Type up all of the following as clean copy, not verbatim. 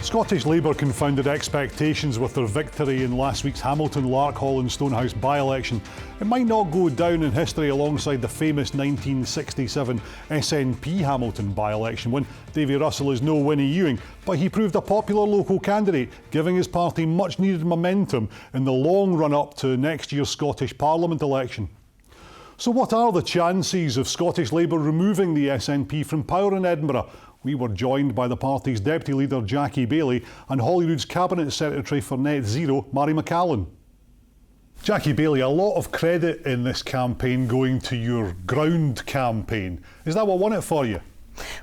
Scottish Labour confounded expectations with their victory in last week's Hamilton, Larkhall and Stonehouse by-election. It might not go down in history alongside the famous 1967 SNP Hamilton by-election when Davy Russell is no Winnie Ewing, but he proved a popular local candidate, giving his party much needed momentum in the long run-up to next year's Scottish Parliament election. So what are the chances of Scottish Labour removing the SNP from power in Edinburgh? We were joined by the party's deputy leader Jackie Baillie and Holyrood's cabinet secretary for Net Zero Mairi McAllan. Jackie Baillie, a lot of credit in this campaign going to your ground campaign. Is that what won it for you?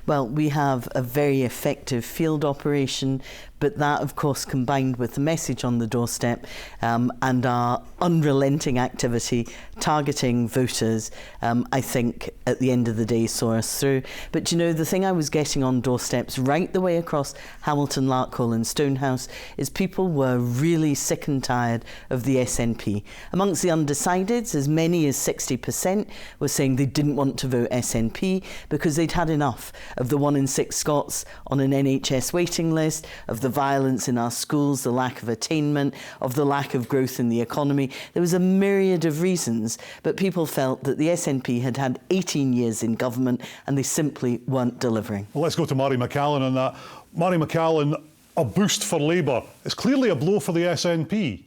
Well, we have a very effective field operation, but that, of course, combined with the message on the doorstep and our unrelenting activity targeting voters, I think at the end of the day saw us through. But you know, the thing I was getting on doorsteps right the way across Hamilton, Larkhall and Stonehouse is people were really sick and tired of the SNP. Amongst the undecideds, as many as 60% were saying they didn't want to vote SNP because they'd had enough of the 1 in 6 Scots on an NHS waiting list, of the violence in our schools, the lack of attainment, of the lack of growth in the economy. There was a myriad of reasons, but people felt that the SNP had had 18 years in government and they simply weren't delivering. Well, let's go to Mairi McAllan on that. Mairi McAllan, a boost for Labour. It's clearly a blow for the SNP.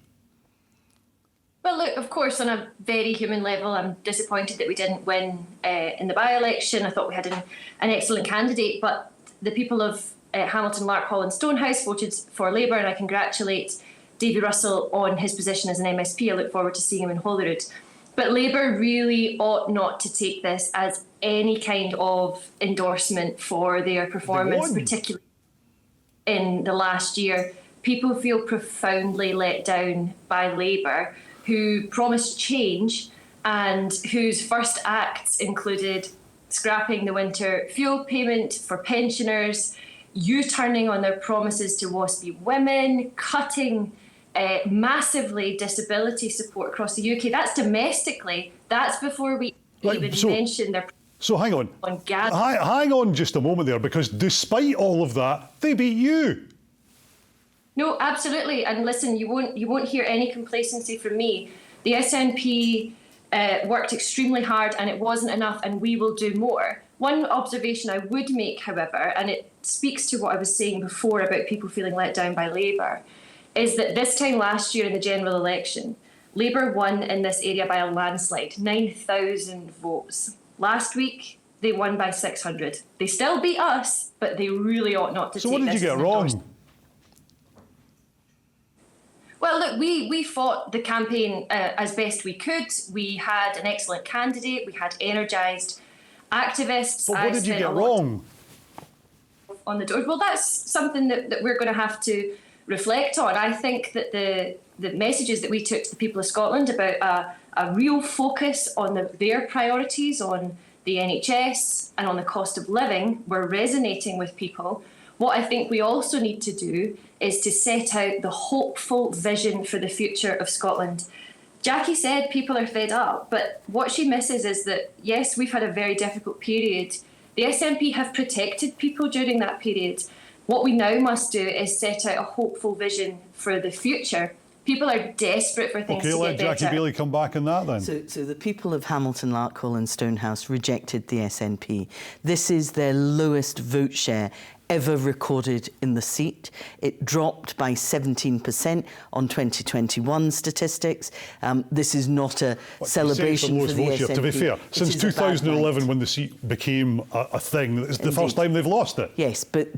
Well, look, of course, on a very human level, I'm disappointed that we didn't win in the by-election. I thought we had an excellent candidate, but the people of Hamilton, Larkhall and Stonehouse voted for Labour, and I congratulate Davy Russell on his position as an MSP. I look forward to seeing him in Holyrood. But Labour really ought not to take this as any kind of endorsement for their performance, particularly in the last year. People feel profoundly let down by Labour, who promised change and whose first acts included scrapping the winter fuel payment for pensioners, U-turning on their promises to WASPy women, cutting massively disability support across the UK. That's domestically. That's before we even mention their... So hang on. Hang on just a moment there, because despite all of that, they beat you. No, absolutely. And listen, you won't hear any complacency from me. The SNP worked extremely hard and it wasn't enough, and we will do more. One observation I would make, however, and it speaks to what I was saying before about people feeling let down by Labour, is that this time last year in the general election, Labour won in this area by a landslide, 9,000 votes. Last week, they won by 600. They still beat us, but they really ought not to take this. So what did you get wrong? Well, look, we fought the campaign as best we could. We had an excellent candidate. We had energised activists. But what did you get wrong? On the door. Well, that's something that we're going to have to reflect on. I think that the messages that we took to the people of Scotland about a real focus on their priorities, on the NHS and on the cost of living, were resonating with people. What I think we also need to do is to set out the hopeful vision for the future of Scotland. Jackie said people are fed up, but what she misses is that, yes, we've had a very difficult period. The SNP have protected people during that period. What we now must do is set out a hopeful vision for the future. People are desperate for things to get better. Okay, let Jackie Baillie come back on that then. So the people of Hamilton, Larkhall and Stonehouse rejected the SNP. This is their lowest vote share ever recorded in the seat. It dropped by 17% on 2021 statistics. This is not a celebration for the SNP. To be fair, since 2011 when the seat became a thing, it's the first time they've lost it. Yes, but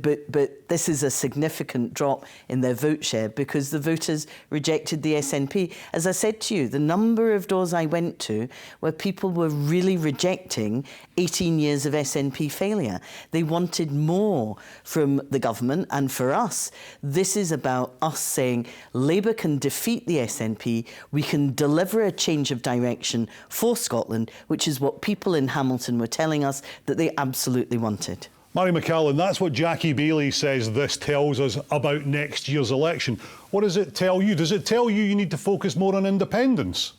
this is a significant drop in their vote share because the voters rejected the SNP. As I said to you, the number of doors I went to where people were really rejecting 18 years of SNP failure. They wanted more from the government, and for us, this is about us saying Labour can defeat the SNP, we can deliver a change of direction for Scotland, which is what people in Hamilton were telling us that they absolutely wanted. Mairi McAllan, that's what Jackie Baillie says this tells us about next year's election. What does it tell you? Does it tell you need to focus more on independence?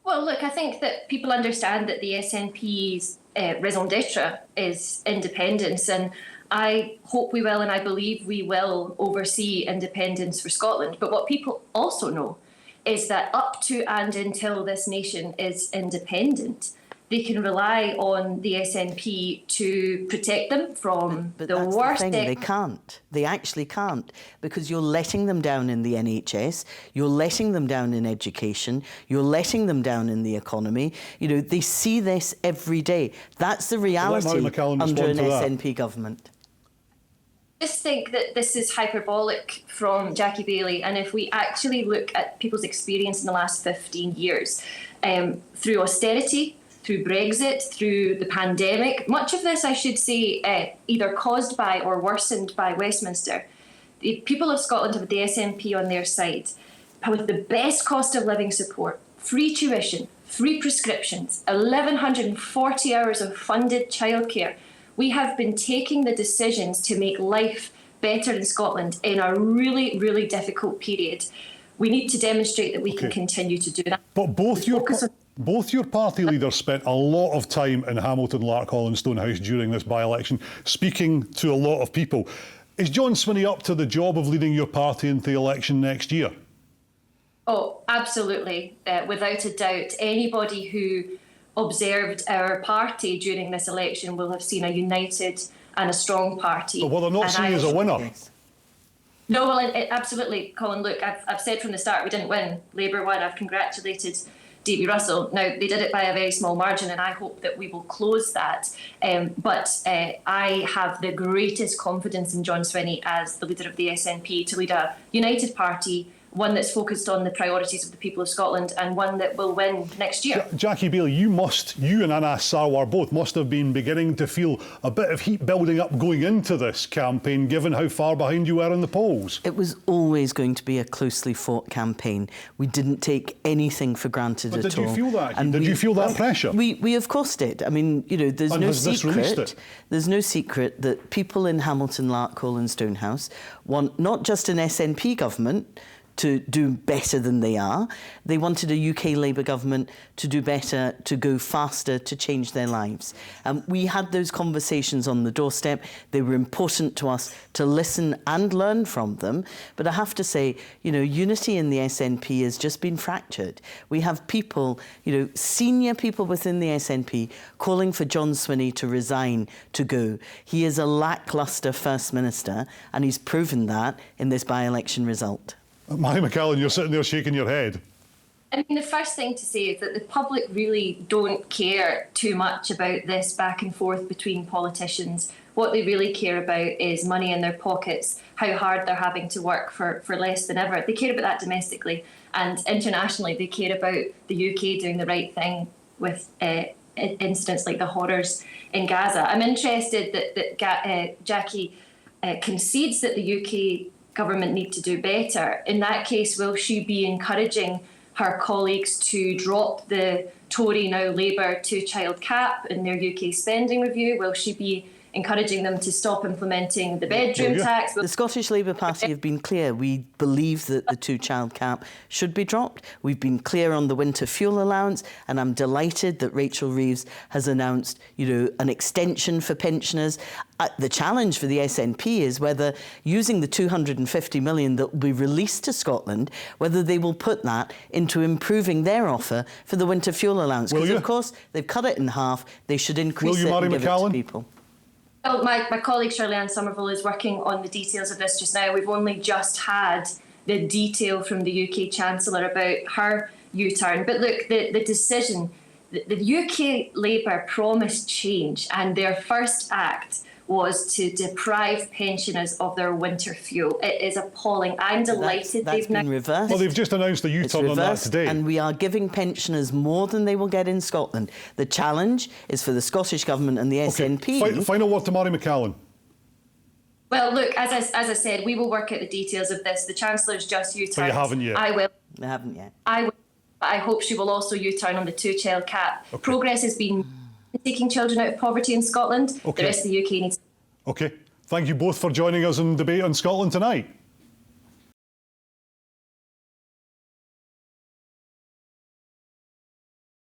Well, look, I think that people understand that the SNP's raison d'etre is independence, and I hope we will, and I believe we will oversee independence for Scotland. But what people also know is that up to and until this nation is independent, they can rely on the SNP to protect them from but the that's worst. The thing. They can't. They actually can't, because you're letting them down in the NHS, you're letting them down in education, you're letting them down in the economy. You know, they see this every day. That's the reality under an SNP government. Just think that this is hyperbolic from Jackie Baillie, and if we actually look at people's experience in the last 15 years, through austerity, through Brexit, through the pandemic, much of this, I should say, either caused by or worsened by Westminster. The people of Scotland have the SNP on their side, with the best cost of living support, free tuition, free prescriptions, 1,140 hours of funded childcare. We have been taking the decisions to make life better in Scotland in a really, really difficult period. We need to demonstrate that we can continue to do that. But both your party leaders spent a lot of time in Hamilton, Larkhall and Stonehouse during this by-election, speaking to a lot of people. Is John Swinney up to the job of leading your party into the election next year? Oh, absolutely. Without a doubt. Anybody who observed our party during this election will have seen a united and a strong party. Well, they're not seen as a winner. Yes. No, well, absolutely, Colin. Look, I've said from the start we didn't win. Labour won. I've congratulated Davy Russell. Now, they did it by a very small margin, and I hope that we will close that. But I have the greatest confidence in John Swinney as the leader of the SNP to lead a united party, one that's focused on the priorities of the people of Scotland, and one that will win next year. Jackie Baillie, you and Anas Sarwar both must have been beginning to feel a bit of heat building up going into this campaign, given how far behind you were in the polls. It was always going to be a closely fought campaign. We didn't take anything for granted at all. Did you feel that? And did you feel that pressure? We of course did. I mean, you know, there's no secret. There's no secret that people in Hamilton, Larkhall and Stonehouse want not just an SNP government to do better than they are. They wanted a UK Labour government to do better, to go faster, to change their lives. We had those conversations on the doorstep. They were important to us to listen and learn from them. But I have to say, you know, unity in the SNP has just been fractured. We have people, you know, senior people within the SNP calling for John Swinney to resign, to go. He is a lacklustre First Minister, and he's proven that in this by-election result. Mairi McAllan, you're sitting there shaking your head. I mean, the first thing to say is that the public really don't care too much about this back and forth between politicians. What they really care about is money in their pockets, how hard they're having to work for less than ever. They care about that domestically, and internationally they care about the UK doing the right thing with incidents like the horrors in Gaza. I'm interested that Jackie concedes that the UK government need to do better. In that case, will she be encouraging her colleagues to drop the Tory, now Labour, two-child cap in their UK spending review? Will she be encouraging them to stop implementing the bedroom tax? The Scottish Labour Party have been clear. We believe that the two-child cap should be dropped. We've been clear on the winter fuel allowance, and I'm delighted that Rachel Reeves has announced, you know, an extension for pensioners. The challenge for the SNP is whether, using the 250 million that will be released to Scotland, whether they will put that into improving their offer for the winter fuel allowance. Because, of course, they've cut it in half. They should increase it and give it to people. Well, my colleague Shirley-Anne Somerville is working on the details of this just now. We've only just had the detail from the UK Chancellor about her U-turn. But look, the decision, the UK Labour promised change, and their first act was to deprive pensioners of their winter fuel. It is appalling. I'm delighted that's been reversed. Well, they've just announced a U-turn on that today. And we are giving pensioners more than they will get in Scotland. The challenge is for the Scottish Government and the SNP. Final word to Mairi McAllan. Well, look, as I said, we will work out the details of this. The Chancellor's just U-turned. But you haven't yet. I will. They haven't yet. I will. I hope she will also U-turn on the two-child cap. Progress has been taking children out of poverty in Scotland. The rest of the UK needs. OK. Thank you both for joining us in debate on Scotland tonight.